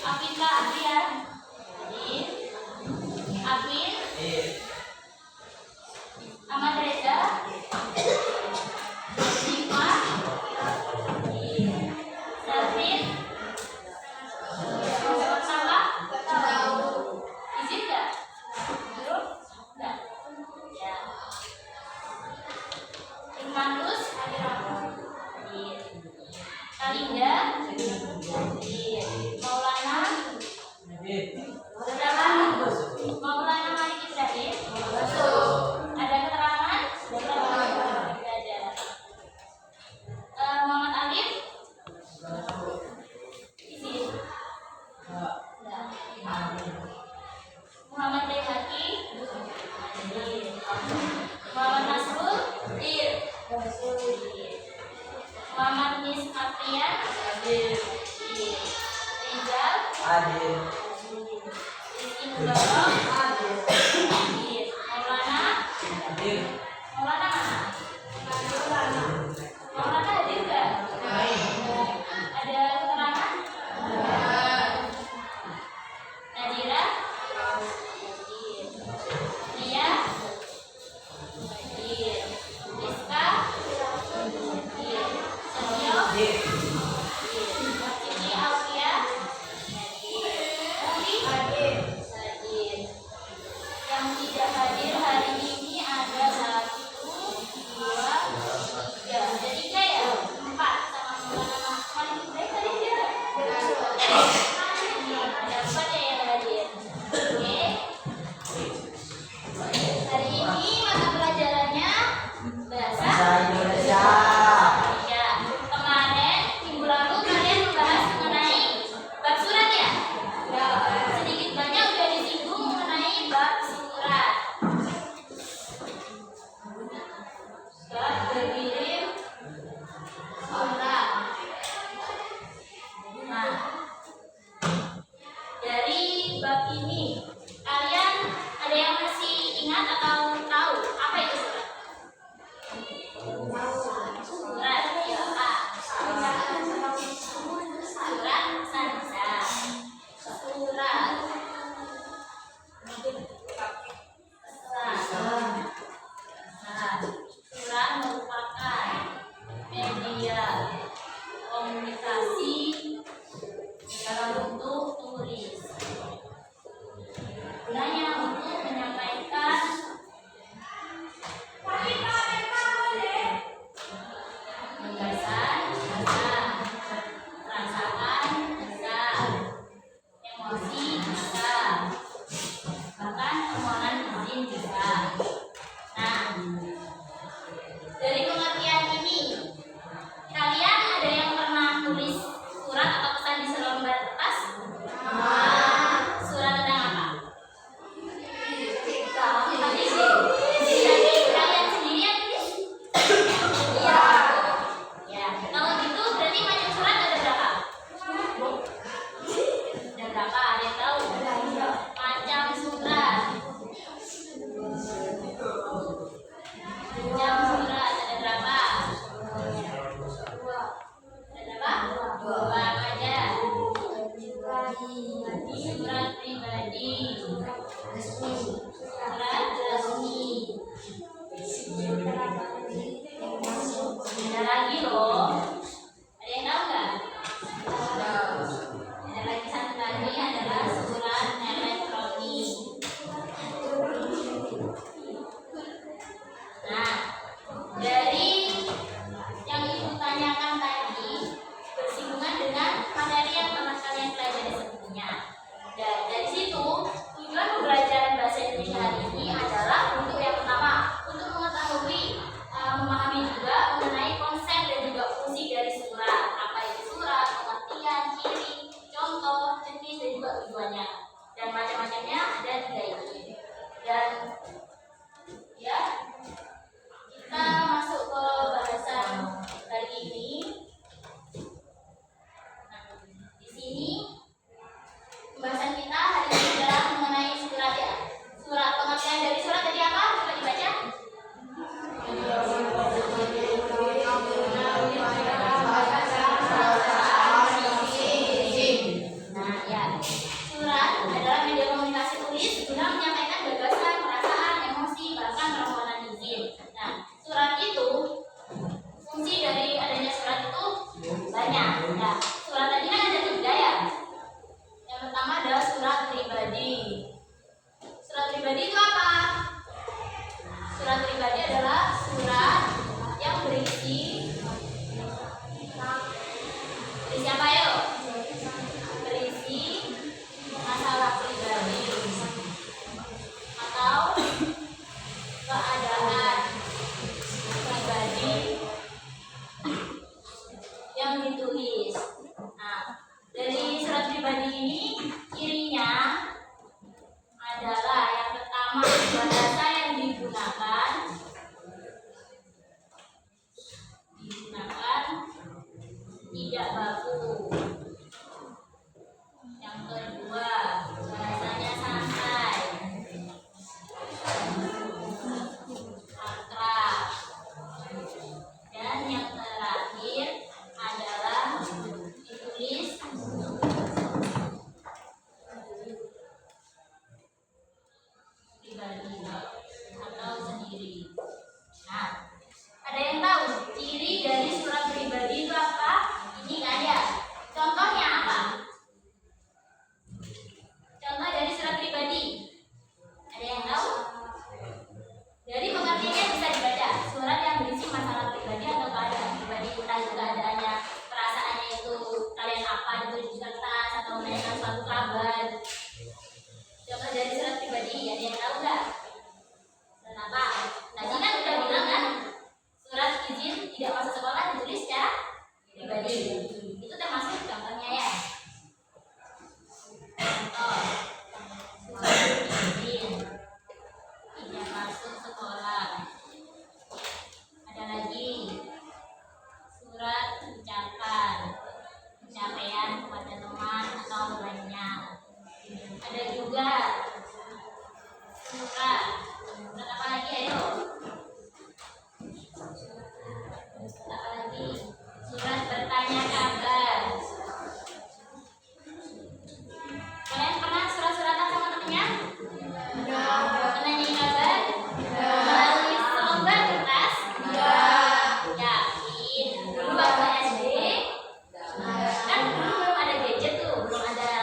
Apinka Adrian. Hadir. Apin. Ahmad Reza. Sifma. Selvin. Sama. Izin nggak? Belum? Nggak. Ya. Irmanus. Hadir. Kalinda. Hadir. Maulana. Maulana Malik Ibrahim. Ada keterangan? Tidak ada. Muhammad Alif. Izin. Tidak. Muhammad Dehaki. Muhammad Nasrul. Muhammad Nis Afrian. Rizal. Rizky Mubarak. Maulana. Maulana mana? Maulana hadir nggak? Ada keterangan? Nadira. Nia. Rizka. Setio. Siti Alfia. Hadir. Yang tidak hadir hari ini ada 1, 2, 3. Ada 3 ya? 4 sama Maulana Malik Ibrahim tadi dia. Ada 4 ya yang hadir. Oke. Hari ini mata pelajarannya bahasa Indonesia. Ya. Kemarin minggu lalu kalian membahas mengenai bab surat ya? Sedikit banyak udah disinggung mengenai bab surat. Bab berkirim surat. Nah, dari bab ini kalian ada yang masih ingat atau tahu apa itu surat? Surat ya apa? Surat sansa. Surat surat merupakan media komunikasi dalam bentuk tulis. Gunanya untuk menyampaikan gagasan bisa, perasaan bisa, emosi bisa, bahkan permohonan izin bisa. Nah, dari pengertian ini, kalian ada yang pernah tulis surat atau pesan di selembar kertas? Surat tentang apa? Dari kalian sendiri yang tulis? Iya. Ya, kalau gitu berarti macam surat ada berapa? Ada berapa? Ada yang tahu? Macam surat. Macam surat ada berapa? Ada berapa? 2 aja. Surat pribadi. Surat resmi. Ada lagi loh. Ada yang tahu nggak? Ada lagi satu lagi adalah surat elektronik. Nah, dari yang ibu tanyakan tadi bersinggungan dengan materi yang pernah kalian pelajari sebelumnya. Dan dari situ tujuan pembelajaran bahasa Indonesia hari ini adalah untuk yang pertama untuk mengetahui, memahami juga mengenai konsep dan juga fungsi dari surat. Apa itu surat, pengertian, ciri, contoh, jenis dan juga tujuannya. Dan macam-macamnya ada 3 ini. Dan ya, kita masuk ke bahasan hari ini. Nah, di sini pembahasan kita hari ini adalah mengenai surat ya. Surat, pengertian dari surat tadi apa? Coba dibaca. Nah ya, surat adalah media komunikasi tulis guna menyampaikan gagasan, perasaan, emosi, bahkan permohonan izin. Nah, surat itu fungsi dari adanya surat itu banyak. Nah, surat tadi kan ada 3 ya. Yang pertama adalah surat pribadi. Surat pribadi itu apa? Surat pribadi adalah surat yang berisi apa yuk? Berisi masalah pribadi atau keadaan pribadi yang ditulis. Nah, dari surat pribadi ini cirinya adalah yang pertama bahasa yang digunakan tidak baku. Yang kedua, bahasanya santai, akrab. Dan yang terakhir adalah ditulis pribadi atau sendiri. Nah, ada yang tahu ciri dari surat pribadi itu apa? Ini kan ya. Contohnya apa? Contoh dari surat pribadi. Ada yang tahu? Dari pengertiannya bisa dibaca. Surat yang berisi masalah pribadi atau keadaan pribadi, entah itu keadaannya, perasaannya itu kalian apa, ditujukan tas atau menanyakan suatu kabar. Contoh dari surat pribadi, ada yang tahu nggak? Kenapa? Tadi kan udah bilang kan, surat izin tidak masuk sekolah ditulis secara pribadi. Itu termasuk contohnya ya. Contoh surat izin tidak masuk sekolah. Ada lagi surat ucapan, pencapaian kepada teman atau lainnya. Ada juga surat apa lagi ayo? Apa lagi? Surat bertanya kabar. Kalian pernah surat-suratan sama temennya? Menanyain kabar? Melalui selembar kertas? Yakin? Dulu waktu SD kan belum ada gadget tuh, belum ada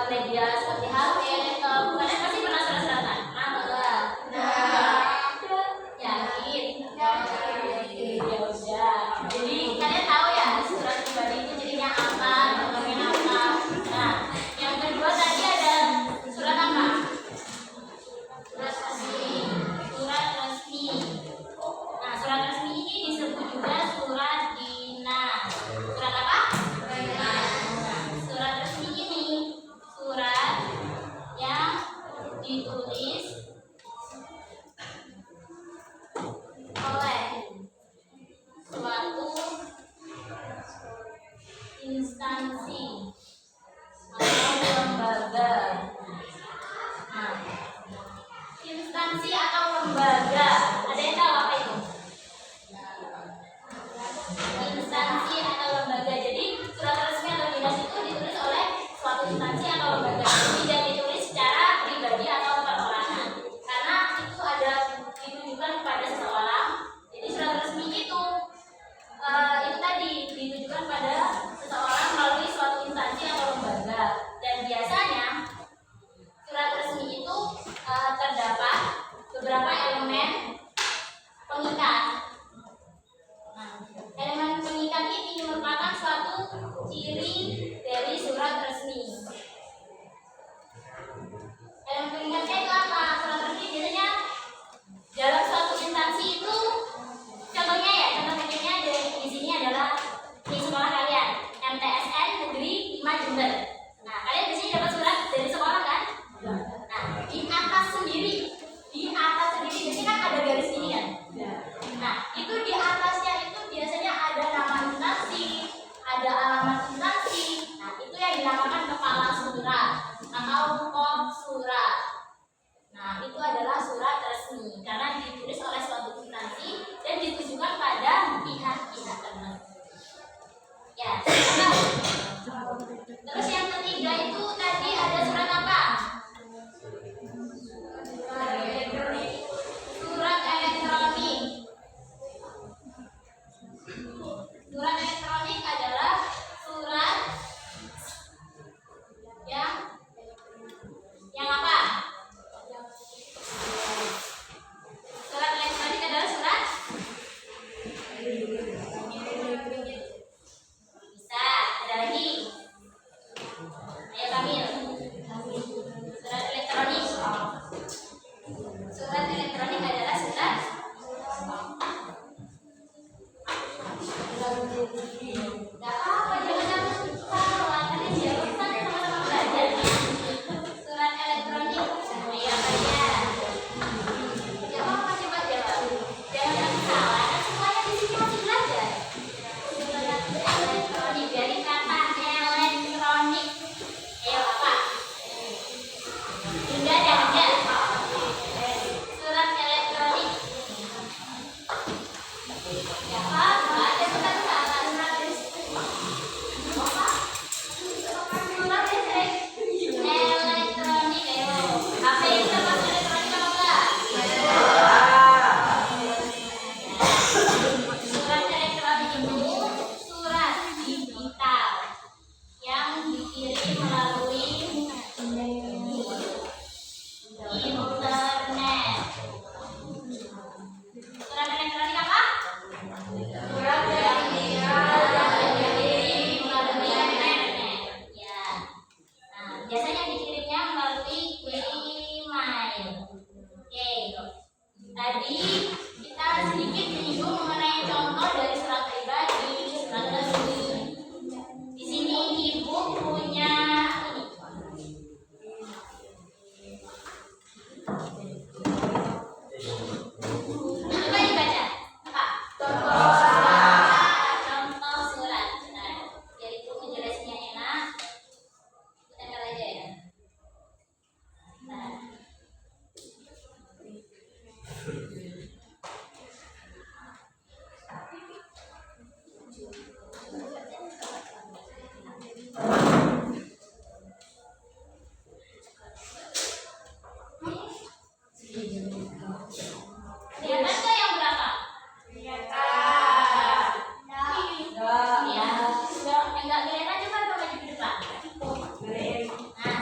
media seperti HP, laptop. Kalian pasti pernah surat-suratan? Pernah enggak? Yakin? Ya udah. Jadi kalian tahu ya surat pribadi itu jadinya apa, contohnya apa. Nah, yang kedua tadi ada surat apa? Surat resmi. Surat resmi. Nah, surat resmi ini disebut juga surat dinas. Surat apa? Dinas. Nah, surat resmi ini surat yang ditulis oleh suatu instansi atau lembaga. Nah, instansi atau lembaga, ada yang tahu apa itu? Instansi atau lembaga. Jadi surat resmi atau dinas itu ditulis oleh suatu instansi atau lembaga. Jadi tidak ditulis secara pribadi atau perorangan, karena itu ada ditujukan kepada seseorang. Jadi surat resmi itu tadi ditujukan pada seseorang melalui suatu instansi atau lembaga. Dan biasanya surat resmi itu terdapat beberapa elemen pengikat. Nah, elemen pengikat ini merupakan suatu ciri dari surat resmi. Elemen pengikatnya itu apa? Surat resmi biasanya dalam suatu instansi itu, contohnya ya, contoh kecilnya di sini adalah di sekolah kalian, MTSN Negeri 5 Jember. Nah, kalian biasanya dapat surat dari sekolah kan? Nah, di atas sendiri biasanya kan ada garis ini kan? Nah, itu di atasnya itu biasanya ada nama instansi, ada alamat instansi. Nah, itu yang dinamakan kepala surat atau kop surat. Nah, itu adalah surat resmi karena ditulis oleh suatu instansi dan ditujukan pada pihak-pihak tertentu. Ya, terus yang ketiga itu tadi biasanya dikirimnya melalui email. Oke, tadi kita sedikit menyinggung mengenai contoh dari surat pribadi, surat resmi. Di sini ibu punya ini. Coba dibaca. Apa? Contoh surat. Nah, biar ibu menjelaskannya enak. Tempel aja ya. Nah. Kelihatan nggak yang berapa? Kelihatan. Ya. Yang nggak kelihatan coba maju ke depan. Nah.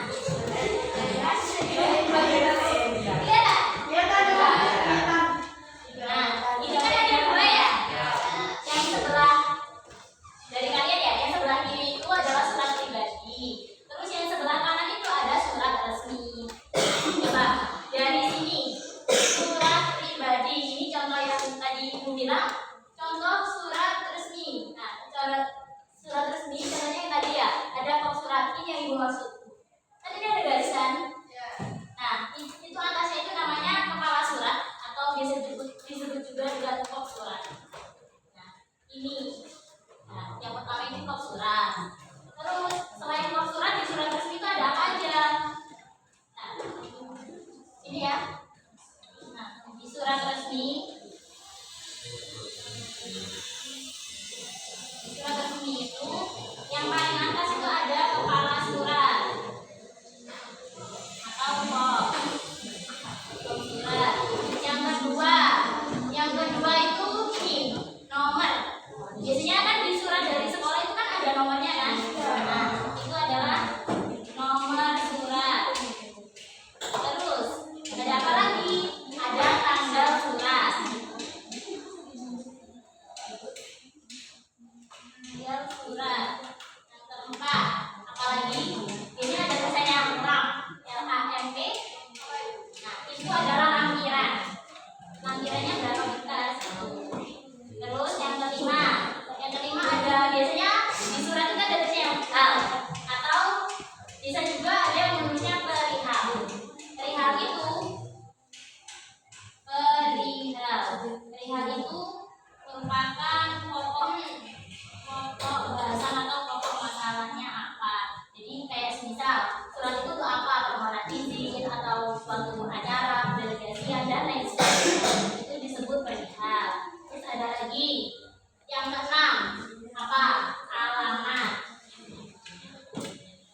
Nah, ini kan ada dua ya. Yang sebelah dari kalian ya, yang sebelah kiri itu adalah surat pribadi. Terus yang sebelah kanan itu ada surat resmi. Coba dari sini surat pribadi ini contoh yang tadi ibu bilang, contoh surat resmi. Nah, surat resmi contohnya yang tadi ya, ada kop surat ini yang ibu maksud. Tadi ada garisan. Nah, itu atasnya itu namanya kepala surat atau biasa disebut juga dengan kop surat. Nah, ini. Nah, yang pertama ini kop surat. Terus selain kop surat di surat resmi itu ada apa aja? Nah, ini ya. Nah, di surat resmi, itu yang paling atas itu ada kepala surat atau kop surat. Yang kedua itu ini nomor. Biasanya kan di surat dari sekolah itu kan ada nomornya kan? Nah, itu adalah nomor surat. Terus ada apa lagi? Ada tanggal surat. Tanggal surat. Yang keempat, apalagi? Ini ada tulisannya LAMP. Nah, itu adalah lampiran. Lampirannya berapa bekas? Terus yang kelima ada biasanya di surat itu ada tulisannya hal atau bisa juga ada yang menulisnya perihal. Perihal itu merupakan pokok bahasan atau pokok masalahnya apa. Jadi kayak misal surat itu tuh apa, permohonan izin atau suatu acara, pendelegasian dan lain sebagainya. Itu disebut perihal. Terus ada lagi yang keenam, apa? Alamat.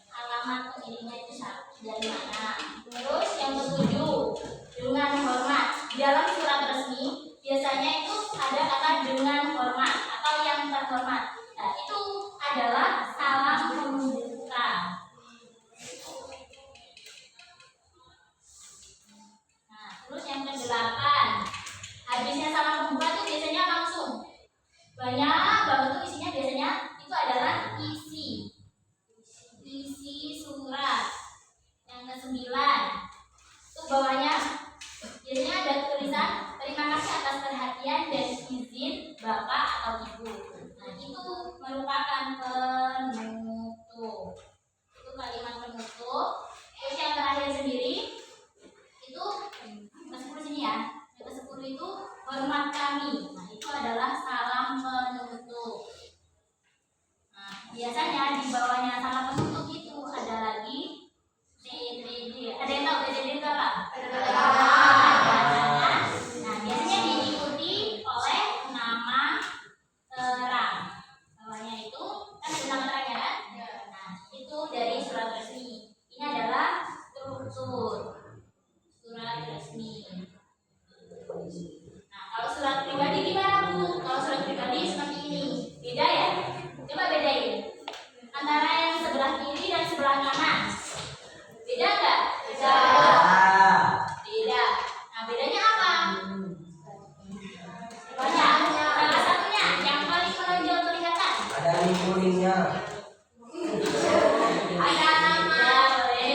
Alamat pengirimannya itu dari mana? Terus yang ketujuh, dengan hormat. Di dalam surat resmi biasanya itu ada kata dengan hormat atau yang terhormat. Nah, itu adalah salam pembuka. Nah, terus yang kedelapan, habisnya salam pembuka itu biasanya langsung banyak banget tuh isinya, biasanya itu adalah isi surat. Yang kesembilan itu bawahnya biasanya ada tulisan terima kasih atas perhatian dan izin bapak atau ibu. Nah, itu merupakan penutup. Itu kalimat penutup. Terus yang terakhir sendiri itu ke-10 sini ya. Yang ke-10 itu hormat kami. Nah, itu adalah salam penutup. Nah, biasanya di bawahnya salam penutup itu ada lagi TDD. Ada yang tahu TDD itu apa? Nah, biasanya diikuti oleh nama terang. Bawahnya itu kan ada nama terangnya kan? Nah, itu dari surat resmi. Ini adalah struktur surat resmi. Nah, kalau surat pribadi gimana Bu? Kalau surat pribadi seperti ini, beda ya? Coba bedain antara yang sebelah kiri dan sebelah kanan. Beda nggak? Beda. Beda. Nah, bedanya apa? Banyak. Salah satunya yang paling menonjol kelihatan. Ada link kuningnya. Ada nama. Boleh.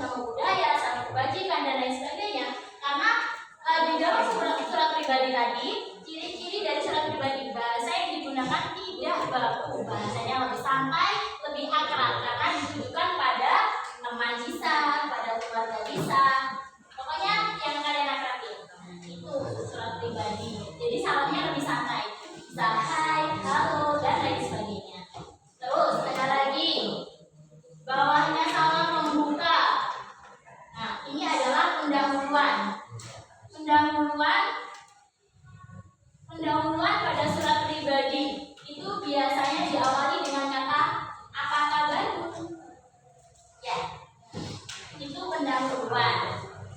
nama budaya, saling kebajikan dan lain sebagainya. Karena di dalam surat pribadi tadi, ciri-ciri dari surat pribadi bahasa yang digunakan tidak baku, bahasanya lebih santai, lebih akrab karena ditujukan pada teman bisa, pada keluarga bisa, pokoknya yang kalian akrabin. Itu surat pribadi. Jadi salamnya lebih santai, bisa hai, halo dan lain sebagainya. Terus ada lagi bawahnya salam pembuka. Nah, ini adalah pendahuluan. Pendahuluan pada surat pribadi itu biasanya diawali dengan kata apa kabar? Ya, itu pendahuluan.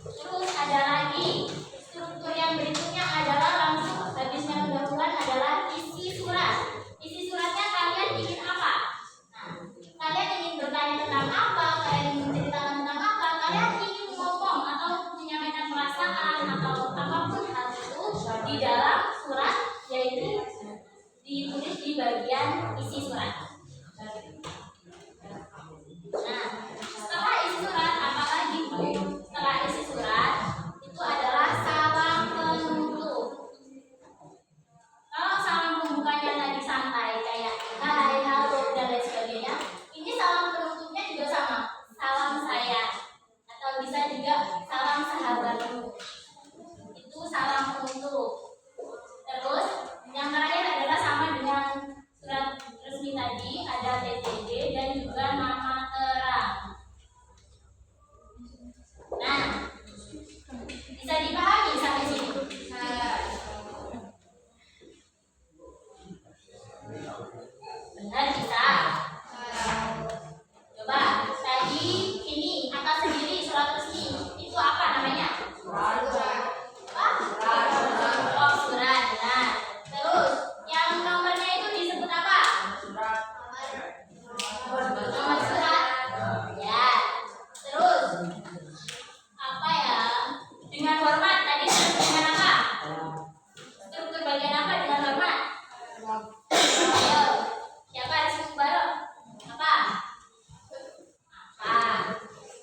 Terus ada lagi struktur yang berikutnya adalah langsung habisnya pendahuluan adalah isi surat. Isi suratnya kalian ingin apa? Nah, kalian ingin bertanya tentang apa? Kalian ingin menceritakan tentang apa? Kalian ingin ngomong atau menyampaikan perasaan atau apapun hal itu di dalam surat, yaitu ditulis di bagian isi surat. Nah, setelah isi surat apa lagi? Setelah isi surat itu adalah salam penutup. Kalau salam pembukanya tadi santai kayak hai, halo dan lain sebagainya, ini salam penutupnya juga sama, salam saya atau bisa juga salam sahabatmu. Itu salam penutup. Terus yang terakhir adalah sama dengan surat resmi tadi, ada TTD dan juga nama terang. Nah, bisa dipahami sampai sini? Benar bisa? Coba tadi ini kata sendiri surat resmi itu apa namanya? Oh, surat. Nah, terus yang nomornya itu disebut apa? Nomor surat. Ya. Terus apa ya? Dengan hormat tadi dengan apa? Struktur bagian apa dengan hormat? Ayo, siapa disebut baru? Apa?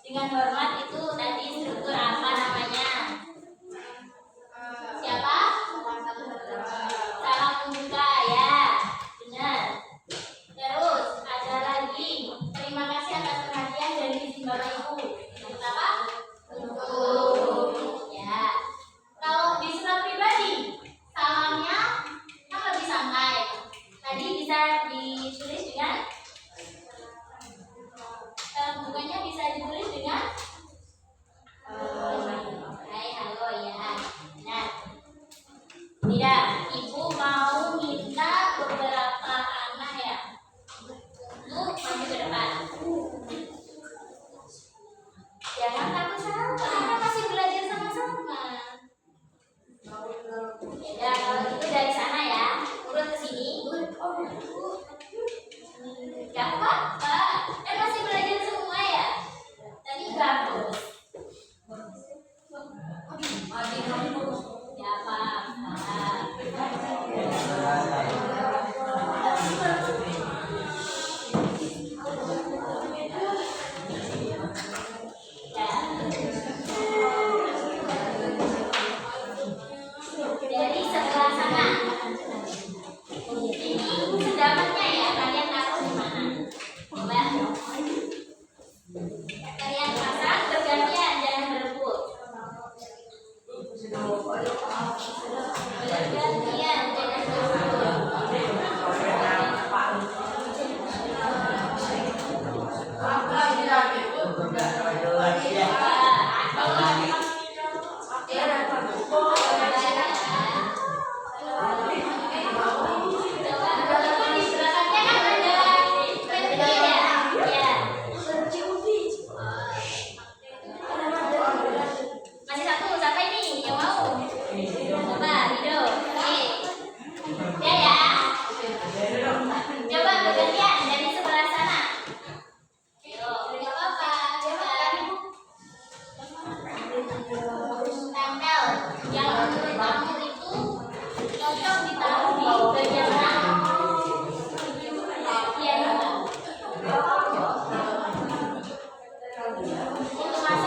Dengan hormat itu tadi struktur apa namanya? Siapa? Salam pembuka, ya, benar. Terus ada lagi terima kasih atas perhatian dan izin Bapak Ibu. Disebut apa? Ya. Kalau di surat pribadi salamnya kan lebih santai. Tadi bisa ditulis dengan bukannya bisa ditulis dengan hai, halo, ya. Nah, tidak, ibu mau minta beberapa anak ya untuk maju ke depan. Jangan takut salah, karena masih belajar sama-sama. Ya, kalau gitu dari sana ya, urut ke sini. Gak apa-apa, kan masih belajar semua ya. Tadi bagus. Ya apa-apa. Dari sebelah sana. Ini sedapatnya ya, kalian taruh di mana? Coba. Kalian pasang bergantian, jangan berebut. Bergantian, jangan masih satu, siapa ini yang mau? Coba, Rido. Ya. Coba bergantian dari sebelah sana. Tidak apa-apa. Tempel yang menurut kamu itu cocok ditaruh di bagian mana? Iya, itu masih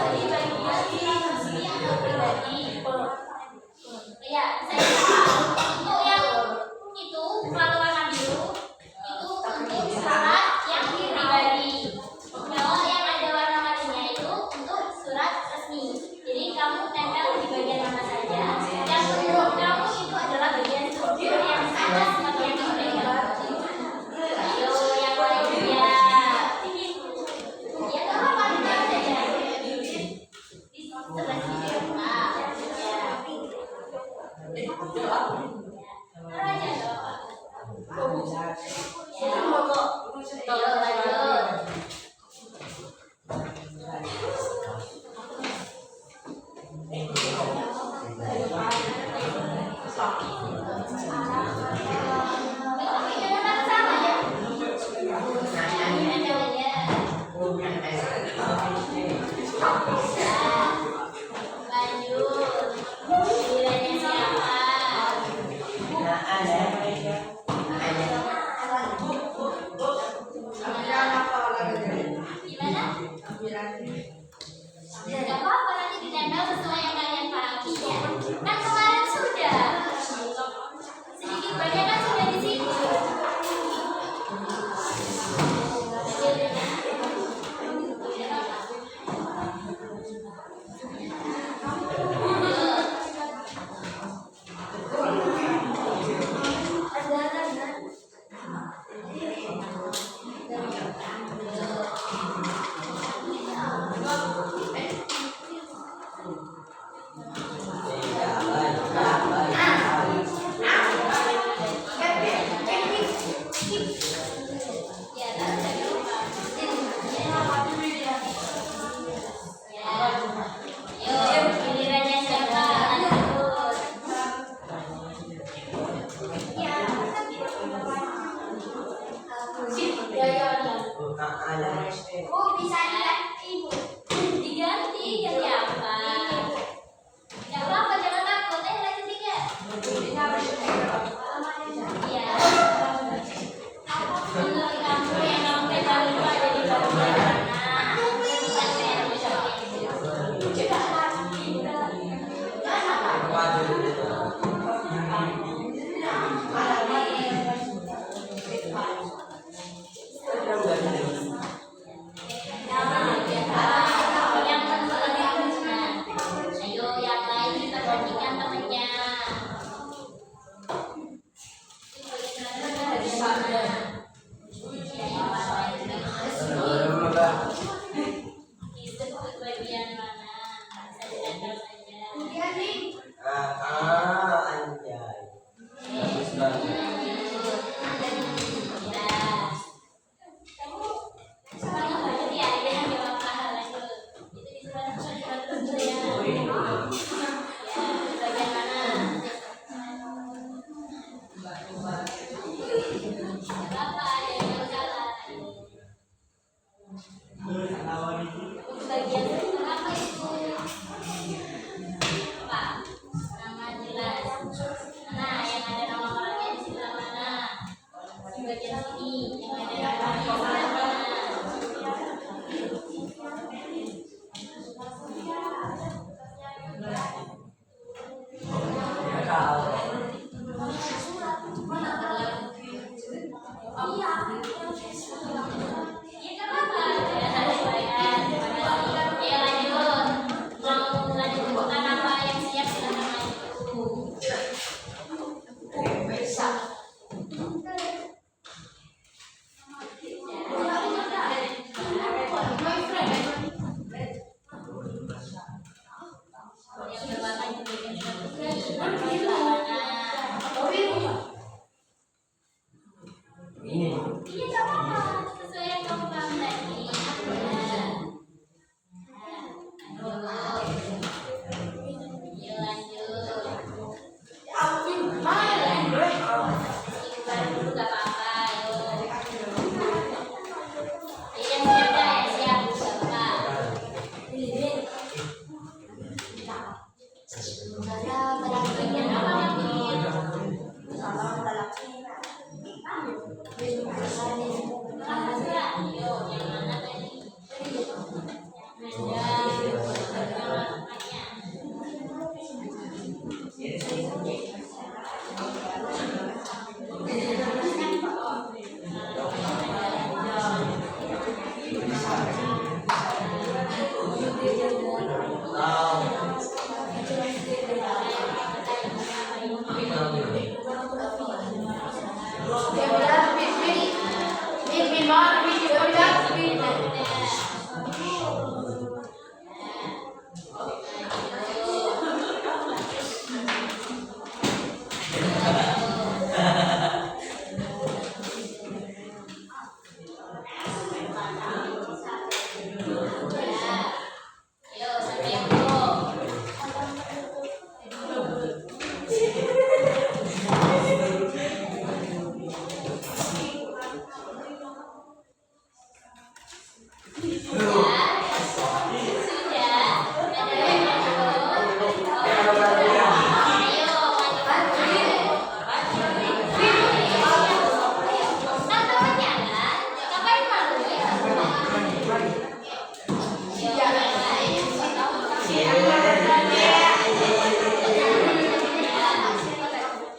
Tidak apa-apa, nanti ditempel sesuai yang kalian pahami ya. Kan kemarin sudah. Sedikit banyak kan sudah di situ.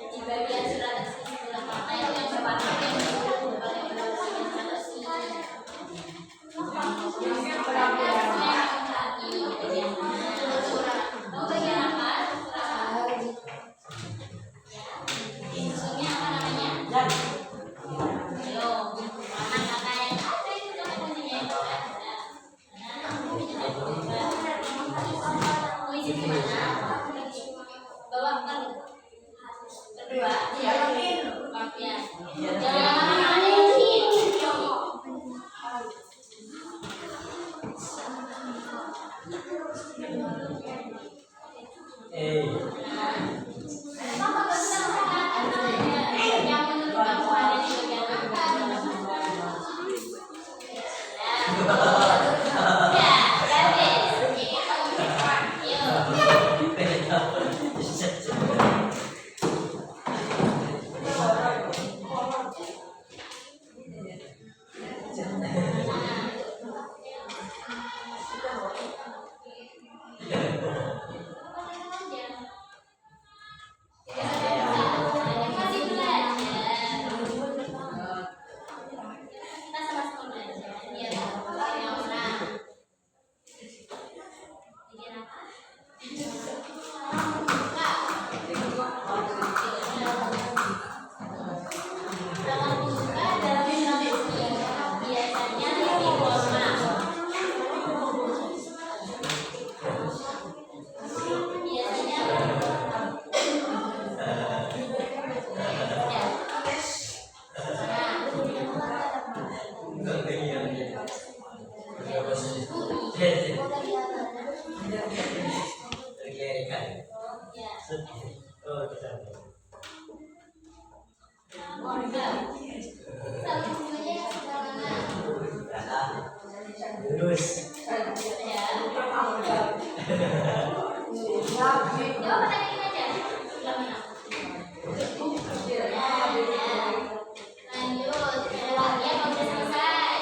Di bagian surat resmi sebelah mana itu yang berwarna biru, paling benar surat resmi. Tahu bagian apa? Instruksinya apa namanya? Ayo, mana kata yang ada itu kata kuncinya itu ada. Puisi di mana? Bawa kan? Kedua, ya. Jangan lama-lama ada yang ini. Yang menurut kamu ada di bagian apa? Ya, habis. Yuk. Masih belajar. Kita sama-sama belajar. Biar yang menang. Bikin apa? Dalam pembuka dalam surat resmi biasanya lebih formal. Biasanya jawab pertanyaan aja. Sebelah mana? Lanjut, ada lagi apa udah selesai?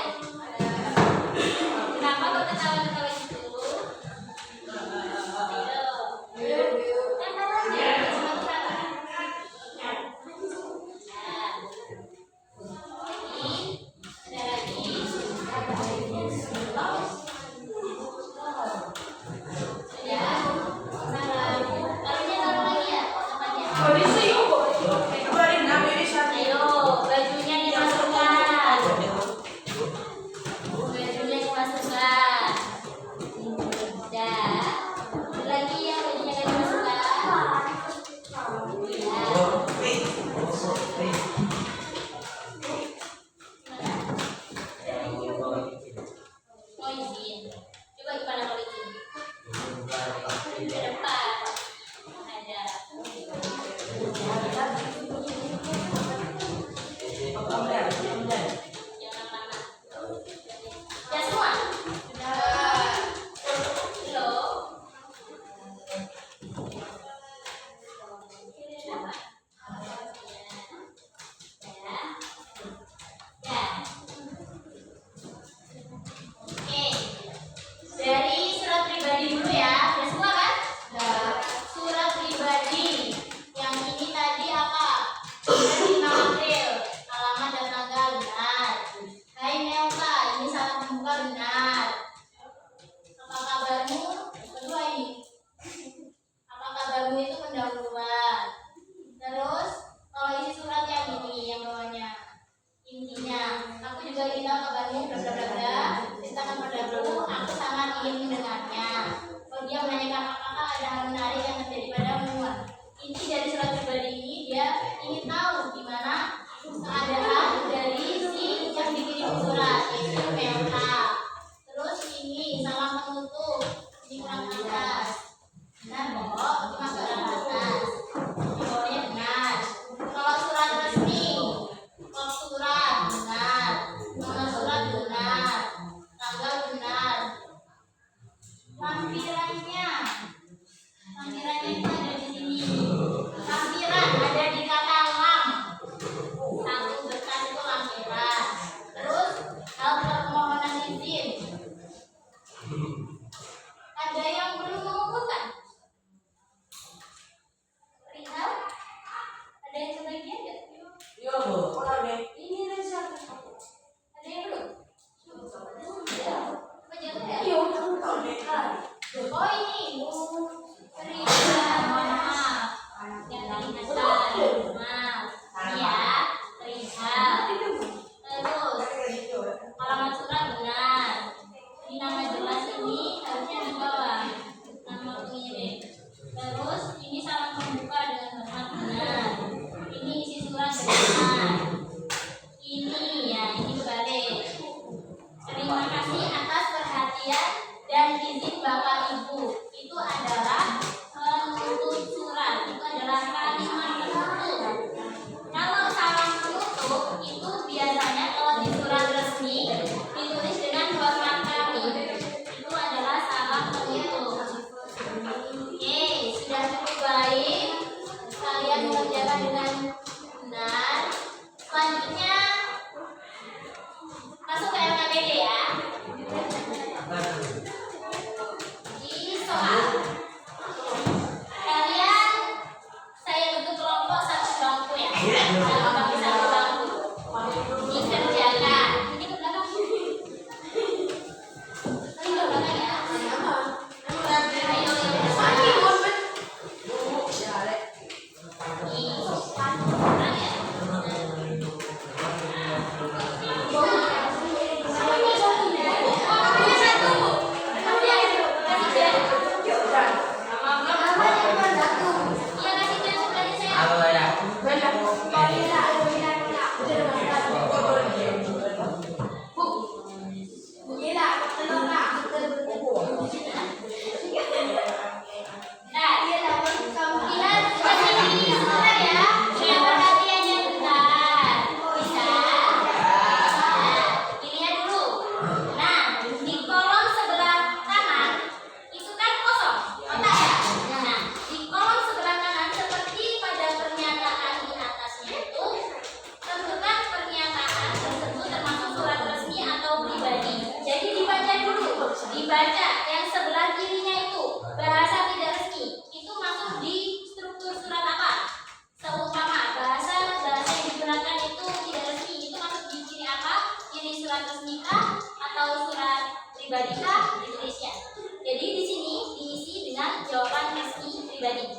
Kenapa kok ketawa-ketawa gitu? Ayo. Tempel aja di surat-surat. Ada lagi. Ya. Salah. Lalunya taruh lagi ya? Apa aja? Ayo, bajunya dimasukkan. Bajunya dimasukkan. Dah. Lagi ya bajunya nggak dimasukkan. Mau izin. Coba gimana kalau izin? Ke depan. Ada. Jangan lama. Ya semua. Halo. Kenapa? Ya. Ya. Oke. Dari surat pribadi dulu ya. Udah semua kan? Surat pribadi. Yang ini tadi apa? 5 April. Alamat dan tanggal benar. Hai Melka, ini salah pembuka benar. Apa kabarmu? Kedua ini. Apa kabarmu itu pendahuluan. Terus kalau isi surat yang ini yang bawahnya. Intinya, aku juga ingin tahu kabarmu bla bla bla bla. Ceritakan padaku, aku sangat ingin mendengarnya. Oh, dia menanyakan apakah ada hal menarik yang terjadi padamu. Inti dari surat pribadi ini dia ingin tahu gimana keadaan dari si yang dikirim surat, yaitu PLK. Terus ini salam penutup, ini kurang atas. Benar kok, ini masuk kurang atas. Ini bawahnya benar. Kalau surat resmi, kop surat benar, nomor surat benar, tanggal benar. Lampirannya itu ada di sini. Lampiran ada di kata lam. Satu berkas itu lampiran. Terus hal permohonan izin. Ada yang belum mengumpulkan Bapak Ibu. Itu adalah penutup surat. Itu adalah kalimat penutup. Kalau salam penutup itu biasanya kalau di surat resmi ditulis dengan hormat kami. Itu adalah salam penutup. Oke, sudah cukup baik. Kalian mengerjakan dengan benar. Selanjutnya masuk ke LKPD ya. Di soal kalian saya bentuk kelompok satu bangku ya. Kalau bagi satu bangku dikerjakan. Ini ke belakang. Ini ke belakang ya. Dibaca yang sebelah kirinya itu bahasa tidak resmi itu masuk di struktur surat apa? Seumpama bahasa yang digunakan itu tidak resmi itu masuk di kiri apa? Kiri surat resmi kah atau surat pribadi kah? Ditulisnya. Jadi di sini diisi dengan jawaban resmi pribadi.